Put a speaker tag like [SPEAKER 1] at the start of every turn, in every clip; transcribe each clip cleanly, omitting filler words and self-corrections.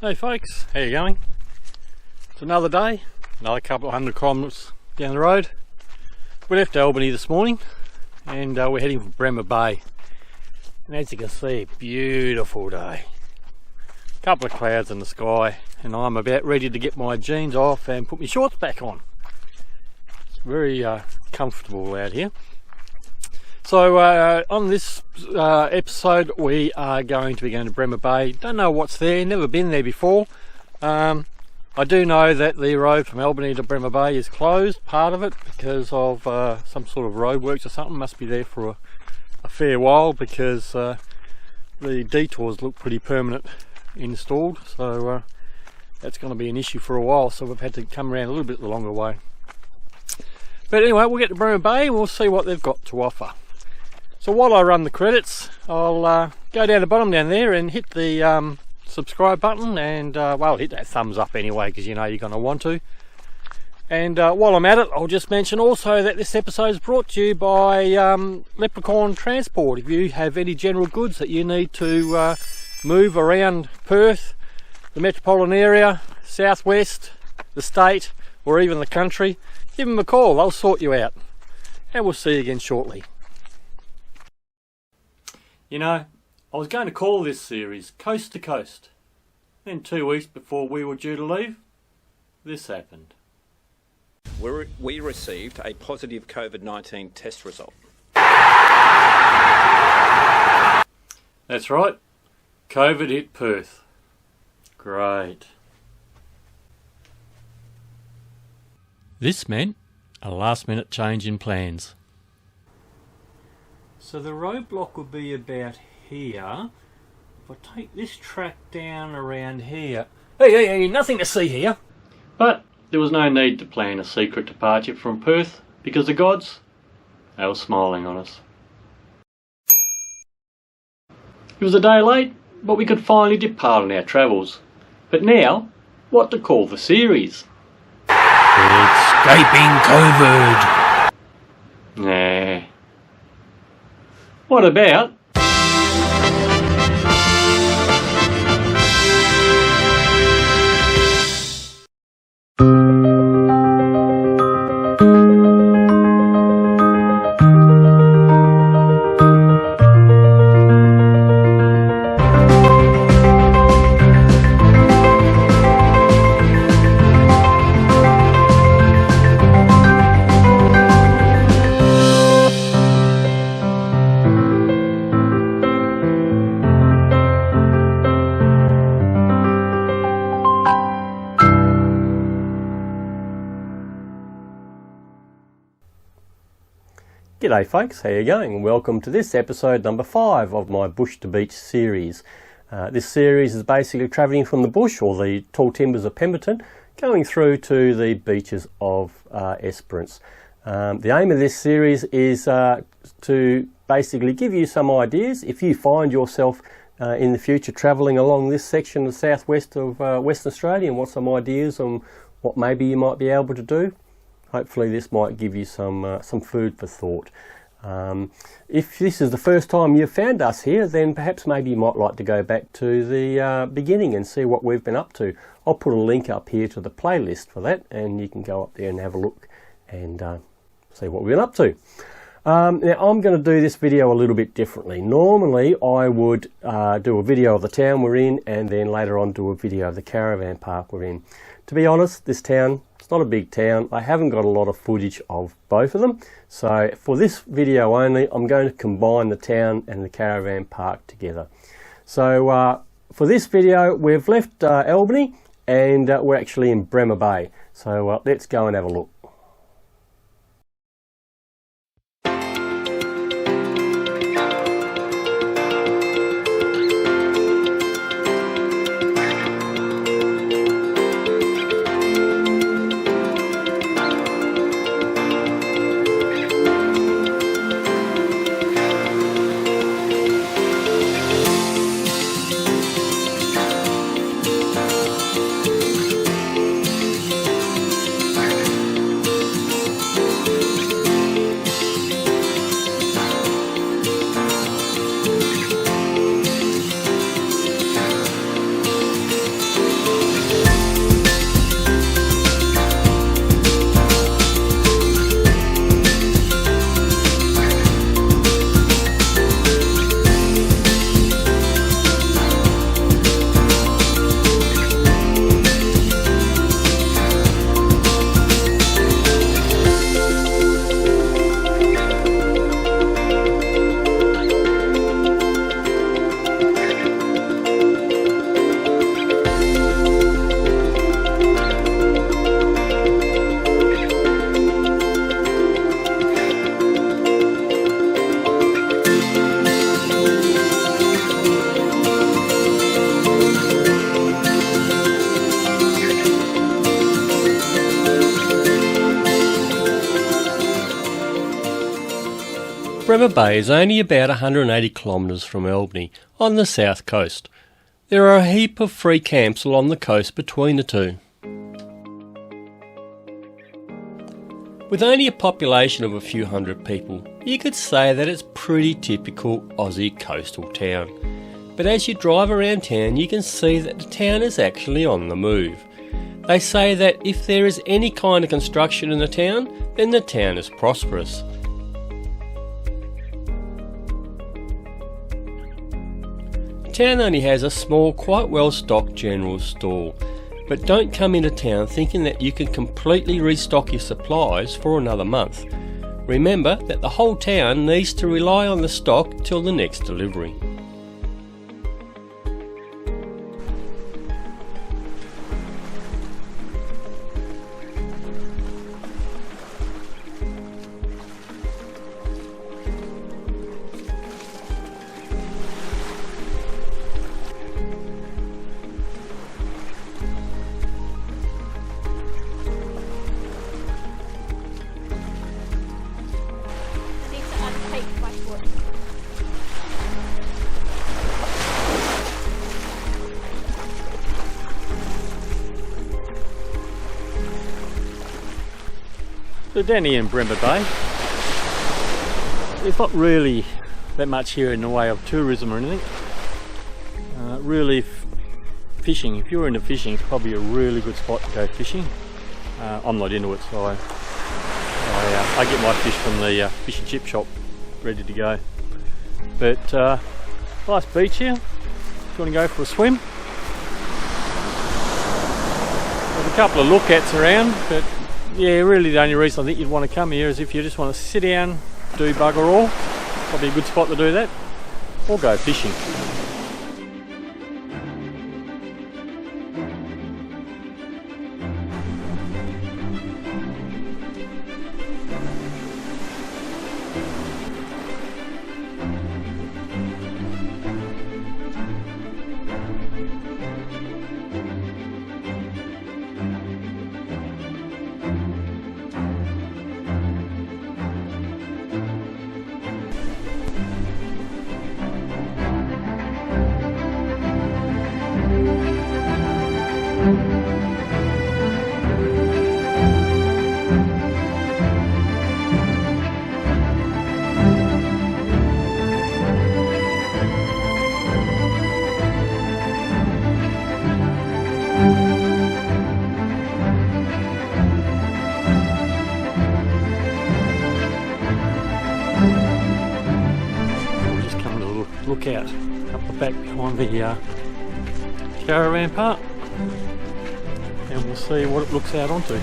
[SPEAKER 1] Hey folks, how you going? It's another day, another couple of 100 kilometres down the road. We left Albany this morning and we're heading for Bremer Bay. And as you can see, beautiful day. A couple of clouds in the sky and I'm about ready to get my jeans off and put my shorts back on. It's very comfortable out here. So on this episode we are going to Bremer Bay. Don't know what's there, never been there before. I do know that the road from Albany to Bremer Bay is closed, part of it, because of some sort of roadworks or something. Must be there for a fair while because the detours look pretty permanent installed. So that's going to be an issue for a while, so we've had to come around a little bit the longer way. But anyway, we'll get to Bremer Bay and we'll see what they've got to offer. So while I run the credits, I'll go down the bottom down there and hit the subscribe button and, well, hit that thumbs up anyway, because you know you're going to want to. And while I'm at it, I'll just mention also that this episode is brought to you by Leprechaun Transport. If you have any general goods that you need to move around Perth, the metropolitan area, southwest, the state, or even the country, give them a call, they'll sort you out. And we'll see you again shortly. You know, I was going to call this series Coast to Coast. Then 2 weeks before we were due to leave, this happened.
[SPEAKER 2] We received a positive COVID-19 test result.
[SPEAKER 1] That's right, COVID hit Perth. Great. This meant a last minute change in plans. So the roadblock would be about here. If I take this track down around here... Hey, nothing to see here! But there was no need to plan a secret departure from Perth because the gods, they were smiling on us. It was a day late, but we could finally depart on our travels. But now, what to call the series? Escaping COVID! Nah. What about G'day folks, how you going? Welcome to this episode number 5 of my Bush to Beach series. This series is basically travelling from the bush or the tall timbers of Pemberton going through to the beaches of Esperance. The aim of this series is to basically give you some ideas if you find yourself in the future travelling along this section of the southwest of Western Australia and want some ideas on what maybe you might be able to do. Hopefully this might give you some food for thought. If this is the first time you've found us here, then perhaps maybe you might like to go back to the beginning and see what we've been up to. I'll put a link up here to the playlist for that and you can go up there and have a look and see what we've been up to. Now I'm going to do this video a little bit differently. Normally I would do a video of the town we're in and then later on do a video of the caravan park we're in. To be honest, this town, it's not a big town. I haven't got a lot of footage of both of them. So for this video only, I'm going to combine the town and the caravan park together. So for this video, we've left Albany and we're actually in Bremer Bay. So let's go and have a look.
[SPEAKER 3] Bremer Bay is only about 180 kilometres from Albany, on the south coast. There are a heap of free camps along the coast between the two. With only a population of a few hundred people, you could say that it's pretty typical Aussie coastal town. But as you drive around town, you can see that the town is actually on the move. They say that if there is any kind of construction in the town, then the town is prosperous. The town only has a small, quite well stocked general store, but don't come into town thinking that you can completely restock your supplies for another month. Remember that the whole town needs to rely on the stock till the next delivery.
[SPEAKER 1] So down here in Bremer Bay, there's not really that much here in the way of tourism or anything. Really fishing, if you're into fishing, it's probably a really good spot to go fishing. I'm not into it, so I get my fish from the fish and chip shop ready to go. But nice beach here, if you want to go for a swim. There's a couple of lookouts around, but yeah, really the only reason I think you'd want to come here is if you just want to sit down, do bugger all. Probably a good spot to do that, or go fishing. Look out up the back behind the caravan park, and we'll see what it looks out onto.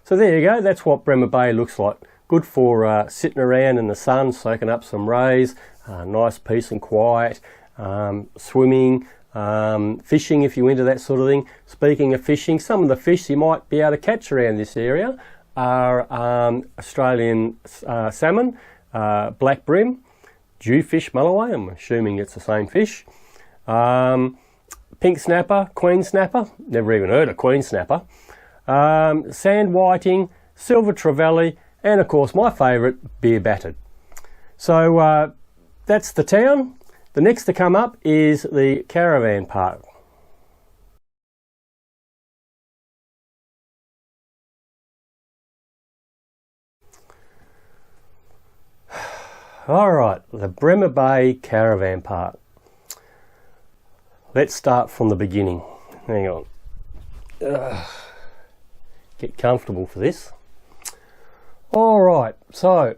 [SPEAKER 1] So there you go, that's what Bremer Bay looks like. Good for sitting around in the sun, soaking up some rays, nice peace and quiet, swimming, fishing if you're into that sort of thing. Speaking of fishing, some of the fish you might be able to catch around this area are Australian salmon, black bream, jewfish mulloway, I'm assuming it's the same fish, pink snapper, queen snapper, never even heard of queen snapper, sand whiting, silver trevally, and of course my favourite, beer battered. So that's the town. The next to come up is the caravan park. Alright, the Bremer Bay Caravan Park. Let's start from the beginning. Hang on.
[SPEAKER 3] get comfortable for this. Alright, so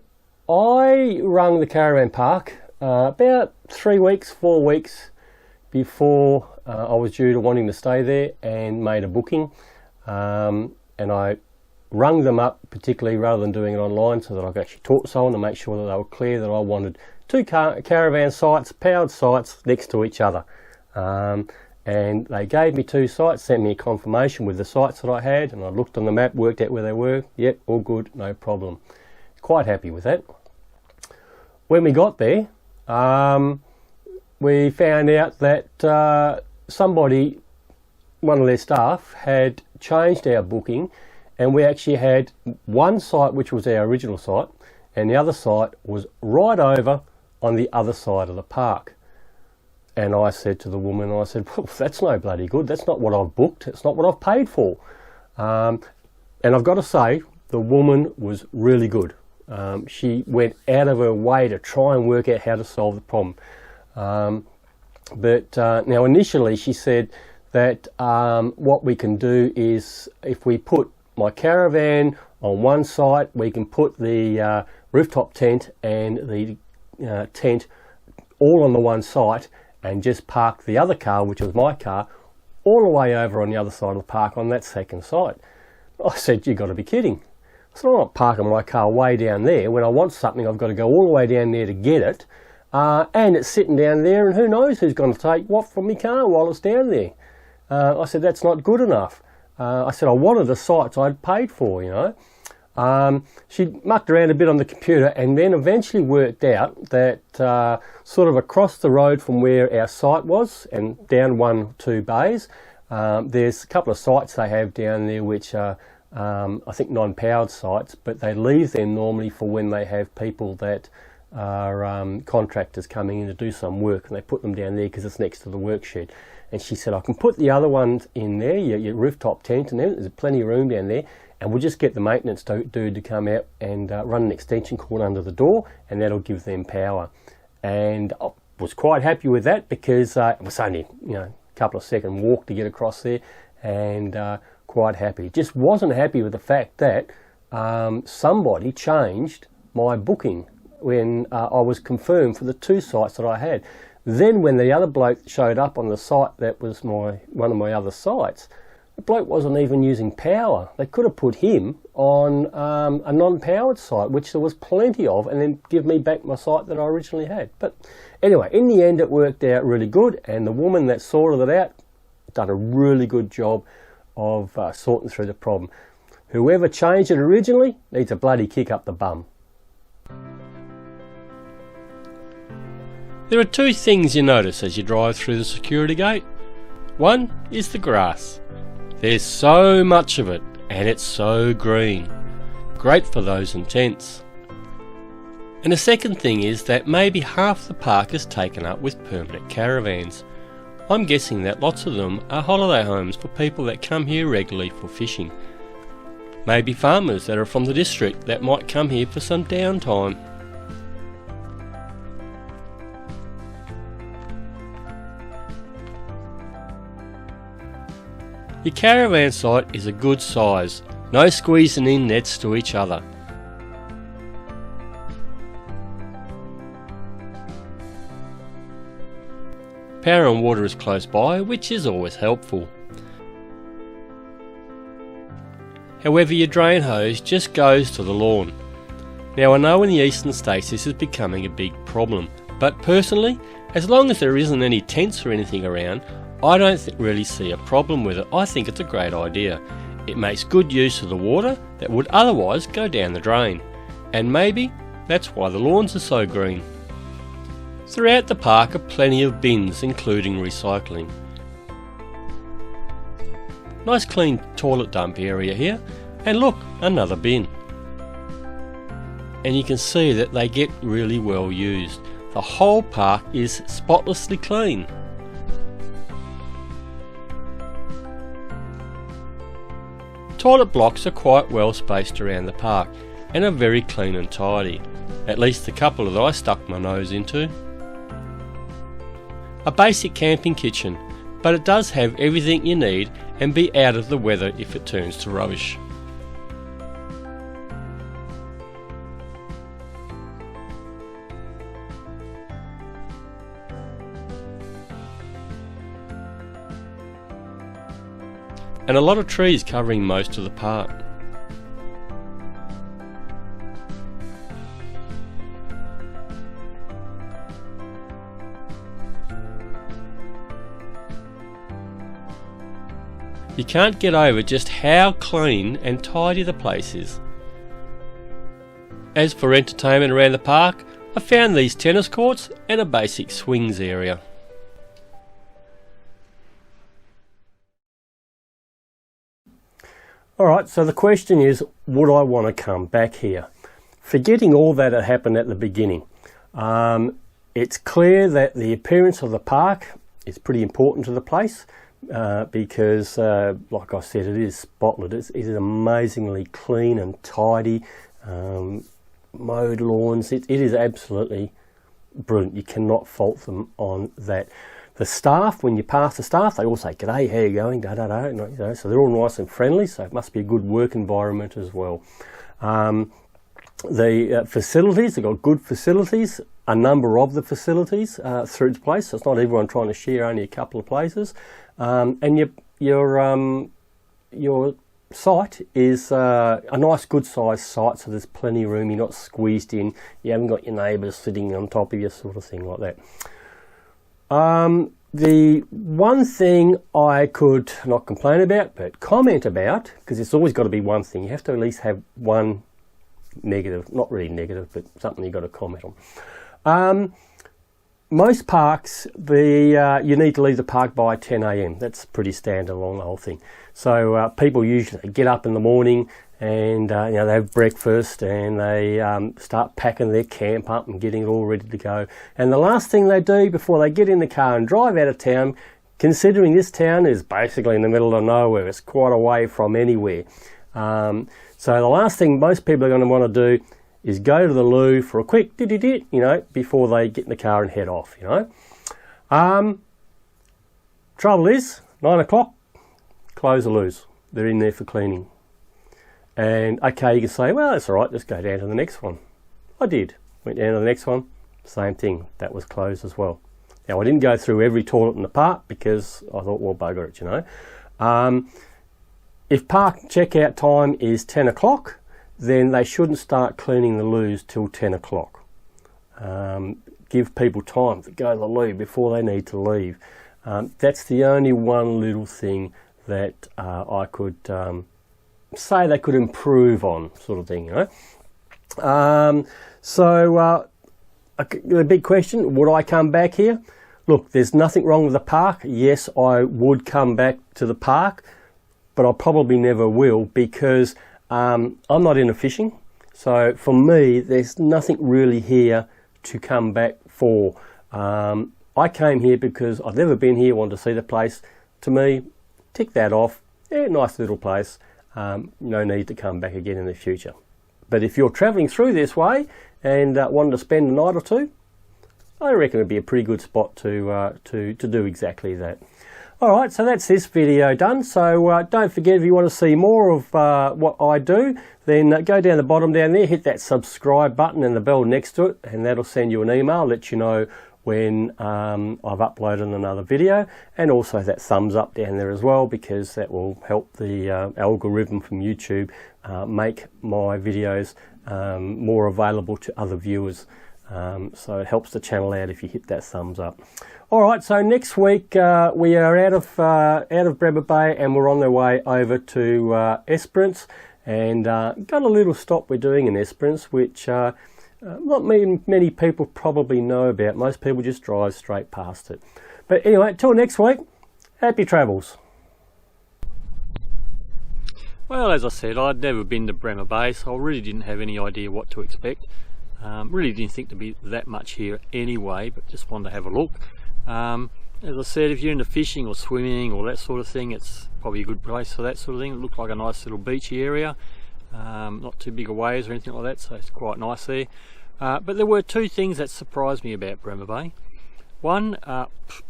[SPEAKER 3] I rung the caravan park about 3 weeks, 4 weeks before I was due to wanting to stay there, and made a booking. And I rung them up particularly rather than doing it online, so that I could actually talk to someone to make sure that they were clear that I wanted two caravan sites, powered sites next to each other. And they gave me 2 sites, sent me a confirmation with the sites that I had, and I looked on the map, worked out where they were. Yep, all good, no problem. Quite happy with that. When we got there, we found out that somebody, one of their staff, had changed our booking, and we actually had one site which was our original site, and the other site was right over on the other side of the park. And I said to the woman, I said, well, that's no bloody good. That's not what I've booked. It's not what I've paid for. And I've got to say, the woman was really good. She went out of her way to try and work out how to solve the problem. But now initially she said that what we can do is, if we put my caravan on one site, we can put the rooftop tent and the tent all on the one site, and just park the other car, which was my car, all the way over on the other side of the park on that second site. I said, you've got to be kidding. I said, I'm not parking my car way down there. When I want something, I've got to go all the way down there to get it. And it's sitting down there, and who knows who's going to take what from my car while it's down there. I said, that's not good enough. I said, I wanted the sites I'd paid for, you know. She mucked around a bit on the computer, and then eventually worked out that sort of across the road from where our site was, and down 1 or 2 bays, there's a couple of sites they have down there which are I think non-powered sites, but they leave them normally for when they have people that are contractors coming in to do some work, and they put them down there because it's next to the work shed. And she said, I can put the other ones in there, your rooftop tent, and there's plenty of room down there, and we'll just get the maintenance dude to come out and run an extension cord under the door, and that'll give them power. And I was quite happy with that, because it was only, you know, a couple of second walk to get across there, and quite happy. Just wasn't happy with the fact that somebody changed my booking when I was confirmed for the 2 sites that I had. Then when the other bloke showed up on the site that was one of my other sites, the bloke wasn't even using power. They could have put him on a non-powered site, which there was plenty of, and then give me back my site that I originally had. But anyway, in the end it worked out really good, and the woman that sorted it out done a really good job of sorting through the problem. Whoever changed it originally needs a bloody kick up the bum. There are 2 things you notice as you drive through the security gate. One is the grass. There's so much of it, and it's so green. Great for those in tents. And the second thing is that maybe half the park is taken up with permanent caravans. I'm guessing that lots of them are holiday homes for people that come here regularly for fishing. Maybe farmers that are from the district that might come here for some downtime. Your caravan site is a good size, no squeezing in nets to each other. Power and water is close by, which is always helpful. However, your drain hose just goes to the lawn. Now I know in the eastern states this is becoming a big problem, but personally, as long as there isn't any tents or anything around, I don't really see a problem with it. I think it's a great idea. It makes good use of the water that would otherwise go down the drain. And maybe that's why the lawns are so green. Throughout the park are plenty of bins, including recycling. Nice clean toilet dump area here, and look, another bin. And you can see that they get really well used. The whole park is spotlessly clean. Toilet blocks are quite well spaced around the park and are very clean and tidy, at least the couple that I stuck my nose into. A basic camping kitchen, but it does have everything you need and be out of the weather if it turns to rubbish. and a lot of trees covering most of the park. You can't get over just how clean and tidy the place is. As for entertainment around the park, I found these tennis courts and a basic swings area. Alright, so the question is, would I want to come back here? Forgetting all that had happened at the beginning, it's clear that the appearance of the park is pretty important to the place. Because, like I said, it is spotless. It is amazingly clean and tidy, mowed lawns. It is absolutely brilliant. You cannot fault them on that. The staff, when you pass the staff, they all say, "G'day, how you going?" Da da da. You know, so they're all nice and friendly. So it must be a good work environment as well. The facilities, they've got good facilities. A number of the facilities through its place. So it's not everyone trying to share only a couple of places. And your site is a nice good sized site, so there's plenty of room, you're not squeezed in, you haven't got your neighbours sitting on top of you, sort of thing like that. The one thing I could not complain about but comment about, because it's always got to be one thing, you have to at least have one negative, not really negative, but something you've got to comment on. Most parks, you need to leave the park by 10 AM. That's pretty standard along the whole thing. So people usually get up in the morning and they have breakfast and they start packing their camp up and getting it all ready to go. And the last thing they do before they get in the car and drive out of town, considering this town is basically in the middle of nowhere, it's quite away from anywhere. So the last thing most people are going to want to do is go to the loo for a quick before they get in the car and head off, Trouble is, 9 o'clock, close the loos. They're in there for cleaning. And okay, you can say, well, that's all right, just go down to the next one. I did. Went down to the next one, same thing. That was closed as well. Now, I didn't go through every toilet in the park because I thought, well, bugger it, If park checkout time is 10 o'clock, then they shouldn't start cleaning the loos till 10 o'clock. Give people time to go to the loo before they need to leave. That's the only one little thing that I could say they could improve on, sort of thing, So the big question, would I come back here? Look, there's nothing wrong with the park. Yes, I would come back to the park, but I probably never will because I'm not into fishing. So for me, there's nothing really here to come back for. I came here because I've never been here, wanted to see the place. To me, tick that off. Yeah, nice little place. No need to come back again in the future. But if you're travelling through this way and wanting to spend a night or two, I reckon it'd be a pretty good spot to do exactly that. Alright, so that's this video done. So don't forget, if you want to see more of what I do, then go down the bottom down there, hit that subscribe button and the bell next to it, and that'll send you an email, let you know when I've uploaded another video, and also that thumbs up down there as well, because that will help the algorithm from YouTube make my videos more available to other viewers. So it helps the channel out if you hit that thumbs up. Alright, so next week we are out of Bremer Bay and we're on the way over to Esperance, and got a little stop we're doing in Esperance, which not many people probably know about. Most people just drive straight past it. But anyway, till next week, happy travels.
[SPEAKER 1] Well, as I said, I'd never been to Bremer Bay, so I really didn't have any idea what to expect. Really didn't think to be that much here anyway, but just wanted to have a look. As I said, if you're into fishing or swimming or that sort of thing, it's probably a good place for that sort of thing. It looked like a nice little beachy area, not too big a waves or anything like that, so it's quite nice there. But there were two things that surprised me about Bremer Bay. One, I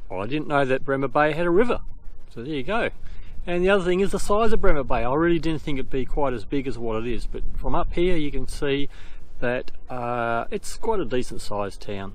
[SPEAKER 1] didn't know that Bremer Bay had a river, so there you go. And the other thing is the size of Bremer Bay. I really didn't think it'd be quite as big as what it is, but from up here you can see that it's quite a decent sized town.